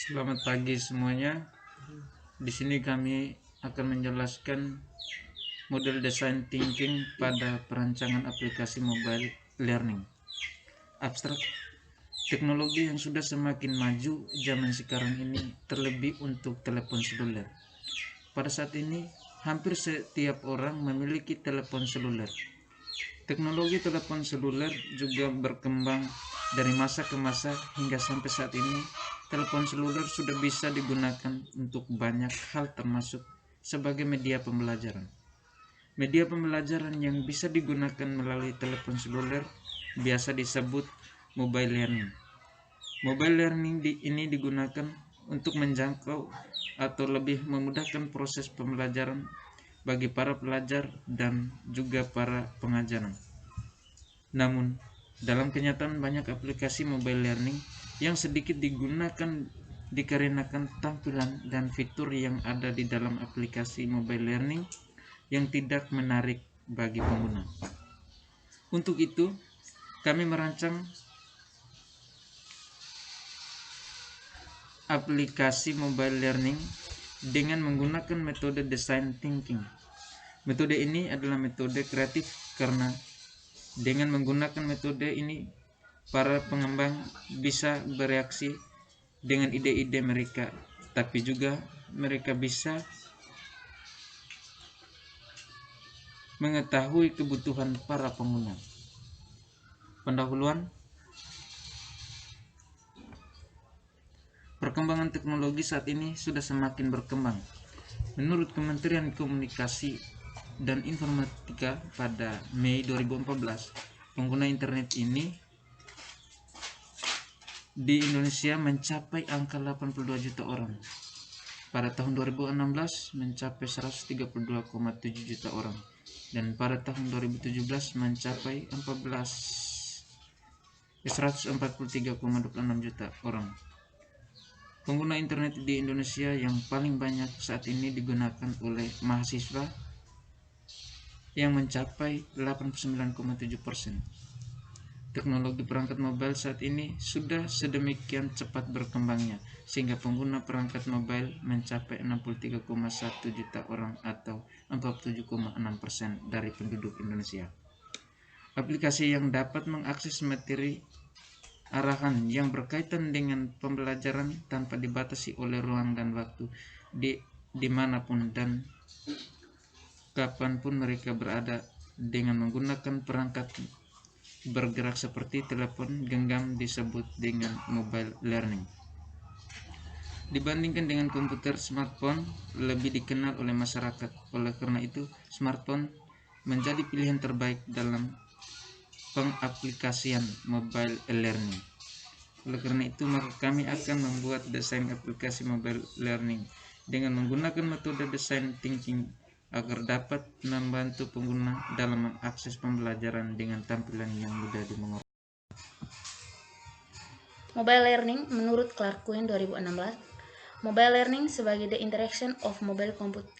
Selamat pagi semuanya. Di sini kami akan menjelaskan model design thinking pada perancangan aplikasi mobile learning. Abstrak, teknologi yang sudah semakin maju zaman sekarang ini, terlebih untuk telepon seluler. Pada saat ini, hampir setiap orang memiliki telepon seluler. Teknologi telepon seluler juga berkembang dari masa ke masa hingga sampai saat ini. Telepon seluler sudah bisa digunakan untuk banyak hal, termasuk sebagai media pembelajaran. Media pembelajaran yang bisa digunakan melalui telepon seluler biasa disebut mobile learning. Mobile learning ini digunakan untuk menjangkau atau lebih memudahkan proses pembelajaran bagi para pelajar dan juga para pengajar. Namun, dalam kenyataan banyak aplikasi mobile learning yang sedikit digunakan dikarenakan tampilan dan fitur yang ada di dalam aplikasi mobile learning yang tidak menarik bagi pengguna. Untuk itu, kami merancang aplikasi mobile learning dengan menggunakan metode design thinking. Metode ini adalah metode kreatif karena dengan menggunakan metode ini, para pengembang bisa bereaksi dengan ide-ide mereka, tapi juga mereka bisa mengetahui kebutuhan para pengguna. Pendahuluan. Perkembangan teknologi saat ini sudah semakin berkembang. Menurut Kementerian Komunikasi dan Informatika pada Mei 2014, pengguna internet ini di Indonesia mencapai angka 82 juta orang. Pada tahun 2016 mencapai 132,7 juta orang, dan pada tahun 2017 mencapai 143,26 juta orang. Pengguna internet di Indonesia yang paling banyak saat ini digunakan oleh mahasiswa yang mencapai 89,7%. Teknologi perangkat mobile saat ini sudah sedemikian cepat berkembangnya sehingga pengguna perangkat mobile mencapai 63,1 juta orang atau 47,6% dari penduduk Indonesia. Aplikasi yang dapat mengakses materi arahan yang berkaitan dengan pembelajaran tanpa dibatasi oleh ruang dan waktu dimanapun dan kapanpun mereka berada dengan menggunakan perangkat bergerak seperti telepon genggam disebut dengan mobile learning. Dibandingkan dengan komputer, smartphone lebih dikenal oleh masyarakat. Oleh karena itu, smartphone menjadi pilihan terbaik dalam pengaplikasian mobile learning. Oleh karena itu, maka kami akan membuat desain aplikasi mobile learning dengan menggunakan metode design thinking agar dapat membantu pengguna dalam mengakses pembelajaran dengan tampilan yang mudah dimengerti. Mobile Learning menurut Clark Quinn 2016, Mobile Learning sebagai the interaction of mobile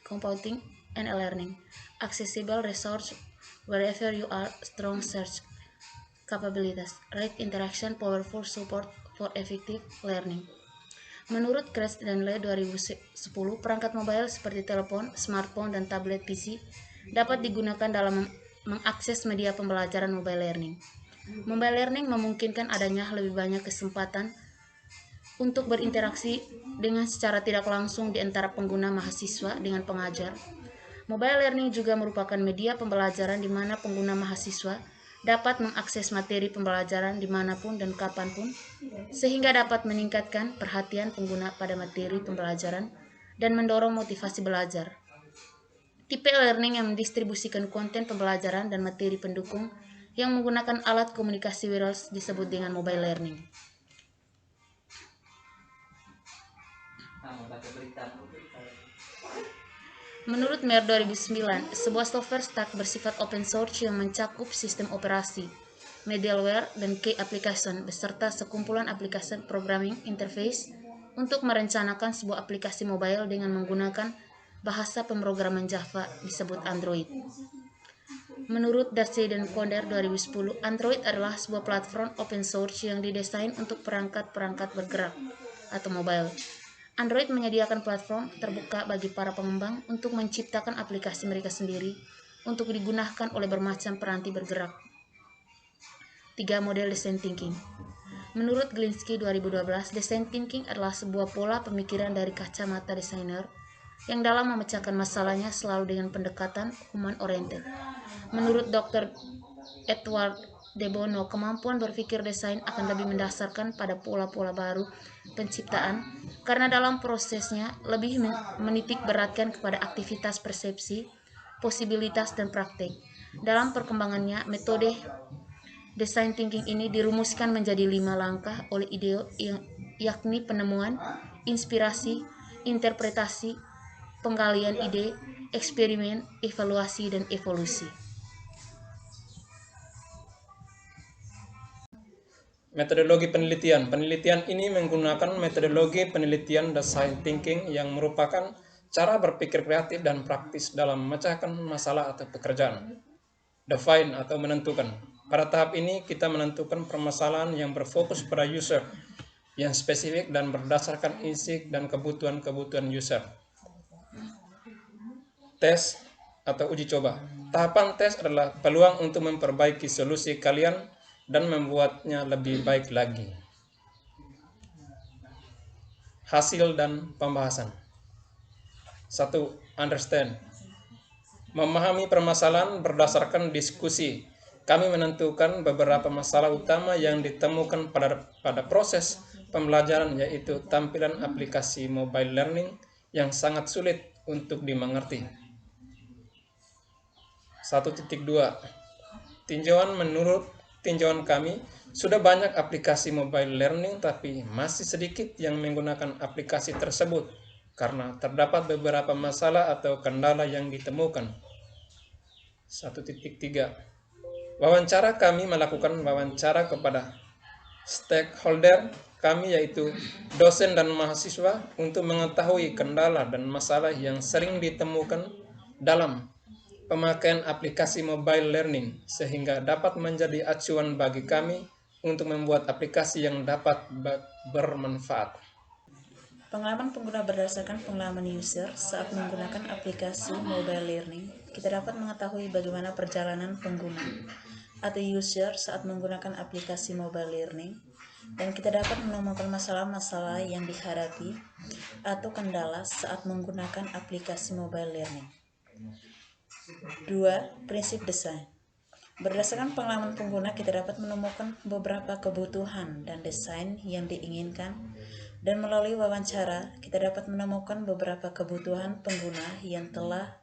computing and learning, accessible resource wherever you are, strong search capabilities, rate interaction, powerful support for effective learning. Menurut Kress dan Le 2010, perangkat mobile seperti telepon, smartphone, dan tablet PC dapat digunakan dalam mengakses media pembelajaran mobile learning. Mobile learning memungkinkan adanya lebih banyak kesempatan untuk berinteraksi dengan secara tidak langsung di antara pengguna mahasiswa dengan pengajar. Mobile learning juga merupakan media pembelajaran di mana pengguna mahasiswa dapat mengakses materi pembelajaran dimanapun dan kapanpun, sehingga dapat meningkatkan perhatian pengguna pada materi pembelajaran dan mendorong motivasi belajar. Tipe learning yang mendistribusikan konten pembelajaran dan materi pendukung yang menggunakan alat komunikasi wireless disebut dengan mobile learning. Menurut Mer 2009, sebuah software stack bersifat open source yang mencakup sistem operasi, middleware, dan key application beserta sekumpulan aplikasi programming interface untuk merencanakan sebuah aplikasi mobile dengan menggunakan bahasa pemrograman Java disebut Android. Menurut Darcy dan Konder 2010, Android adalah sebuah platform open source yang didesain untuk perangkat-perangkat bergerak. atau mobile. Android menyediakan platform terbuka bagi para pengembang untuk menciptakan aplikasi mereka sendiri untuk digunakan oleh bermacam peranti bergerak. 3. Model Design Thinking. Menurut Glinsky 2012, Design Thinking adalah sebuah pola pemikiran dari kacamata desainer yang dalam memecahkan masalahnya selalu dengan pendekatan human-oriented. Menurut Dr. Edward de Bono, kemampuan berpikir desain akan lebih mendasarkan pada pola-pola baru penciptaan karena dalam prosesnya lebih menitik beratkan kepada aktivitas persepsi, posibilitas, dan praktek. Dalam perkembangannya, metode design thinking ini dirumuskan menjadi 5 langkah oleh IDEO yakni penemuan, inspirasi, interpretasi, penggalian ide, eksperimen, evaluasi, dan evolusi. Metodologi penelitian. Penelitian ini menggunakan metodologi penelitian design thinking yang merupakan cara berpikir kreatif dan praktis dalam memecahkan masalah atau pekerjaan. Define atau menentukan. Pada tahap ini kita menentukan permasalahan yang berfokus pada user, yang spesifik dan berdasarkan isi dan kebutuhan-kebutuhan user. Tes atau uji coba. Tahapan tes adalah peluang untuk memperbaiki solusi kalian dan membuatnya lebih baik lagi. Hasil dan pembahasan. 1. Understand. Memahami permasalahan berdasarkan diskusi. Kami menentukan beberapa masalah utama yang ditemukan pada proses pembelajaran, yaitu tampilan aplikasi mobile learning yang sangat sulit untuk dimengerti. 1.2. Tinjauan. Menurut tinjauan kami, sudah banyak aplikasi mobile learning tapi masih sedikit yang menggunakan aplikasi tersebut karena terdapat beberapa masalah atau kendala yang ditemukan. 1.3. Wawancara. Kami melakukan wawancara kepada stakeholder kami, yaitu dosen dan mahasiswa, untuk mengetahui kendala dan masalah yang sering ditemukan dalam pemakaian aplikasi mobile learning sehingga dapat menjadi acuan bagi kami untuk membuat aplikasi yang dapat bermanfaat. Pengalaman pengguna. Berdasarkan pengalaman user saat menggunakan aplikasi mobile learning, kita dapat mengetahui bagaimana perjalanan pengguna atau user saat menggunakan aplikasi mobile learning, dan kita dapat menemukan masalah-masalah yang dihadapi atau kendala saat menggunakan aplikasi mobile learning. 2. Prinsip desain. Berdasarkan pengalaman pengguna, kita dapat menemukan beberapa kebutuhan dan desain yang diinginkan, dan melalui wawancara, kita dapat menemukan beberapa kebutuhan pengguna yang telah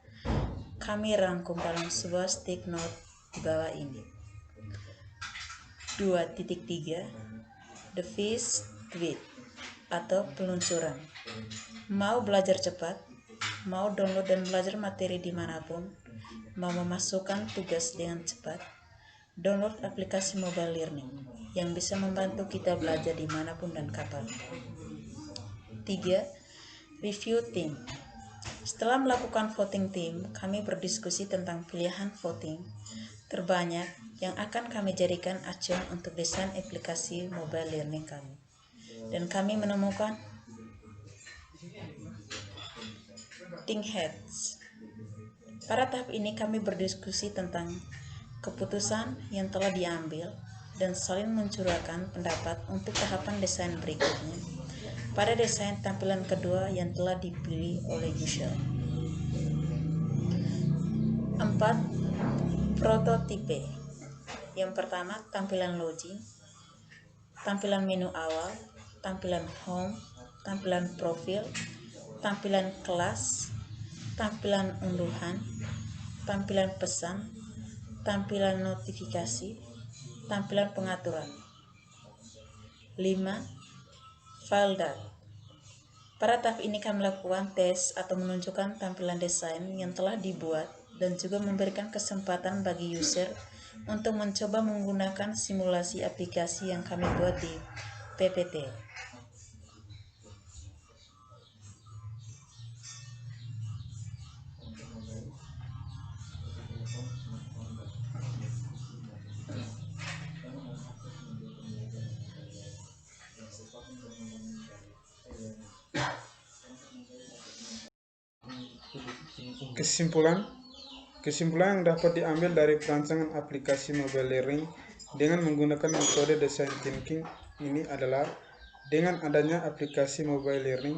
kami rangkum dalam sebuah stick note di bawah ini. 2.3. The Fish Tweet atau peluncuran. Mau belajar cepat, mau download dan belajar materi dimanapun, mau memasukkan tugas dengan cepat, download aplikasi mobile learning yang bisa membantu kita belajar dimanapun dan kapan. 3. Review Team. Setelah melakukan voting team, kami berdiskusi tentang pilihan voting terbanyak yang akan kami jadikan acuan untuk desain aplikasi mobile learning kami. Dan kami menemukan think heads. Pada tahap ini kami berdiskusi tentang keputusan yang telah diambil dan saling mencurahkan pendapat untuk tahapan desain berikutnya pada desain tampilan kedua yang telah dipilih oleh user. 4. Prototipe. Yang pertama, tampilan login, tampilan menu awal, tampilan home, tampilan profil, tampilan kelas, tampilan unduhan, tampilan pesan, tampilan notifikasi, tampilan pengaturan. 5. File data. Pada tahap ini kami melakukan tes atau menunjukkan tampilan desain yang telah dibuat dan juga memberikan kesempatan bagi user untuk mencoba menggunakan simulasi aplikasi yang kami buat di PPT. Kesimpulan yang dapat diambil dari perancangan aplikasi mobile learning dengan menggunakan metode design thinking ini adalah dengan adanya aplikasi mobile learning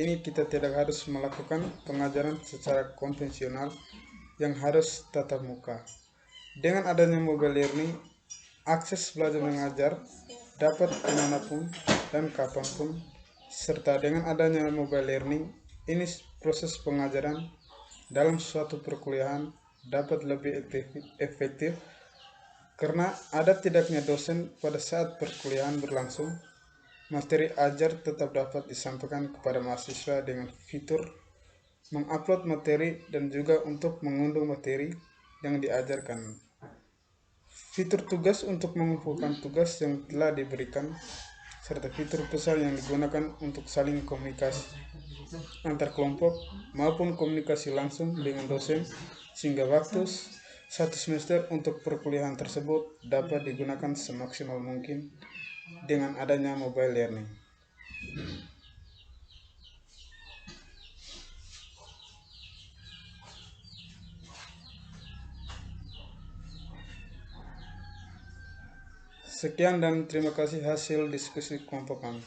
ini kita tidak harus melakukan pengajaran secara konvensional yang harus tatap muka. Dengan adanya mobile learning, akses belajar mengajar dapat dimanapun dan kapanpun, serta dengan adanya mobile learning, ini proses pengajaran dalam suatu perkuliahan dapat lebih efektif karena ada tidaknya dosen pada saat perkuliahan berlangsung. Materi ajar tetap dapat disampaikan kepada mahasiswa dengan fitur mengupload materi dan juga untuk mengunduh materi yang diajarkan. Fitur tugas untuk mengumpulkan tugas yang telah diberikan, serta fitur pesan yang digunakan untuk saling komunikasi antar kelompok maupun komunikasi langsung dengan dosen, sehingga waktu satu semester untuk perkuliahan tersebut dapat digunakan semaksimal mungkin dengan adanya mobile learning. Sekian dan terima kasih hasil diskusi kelompok kami.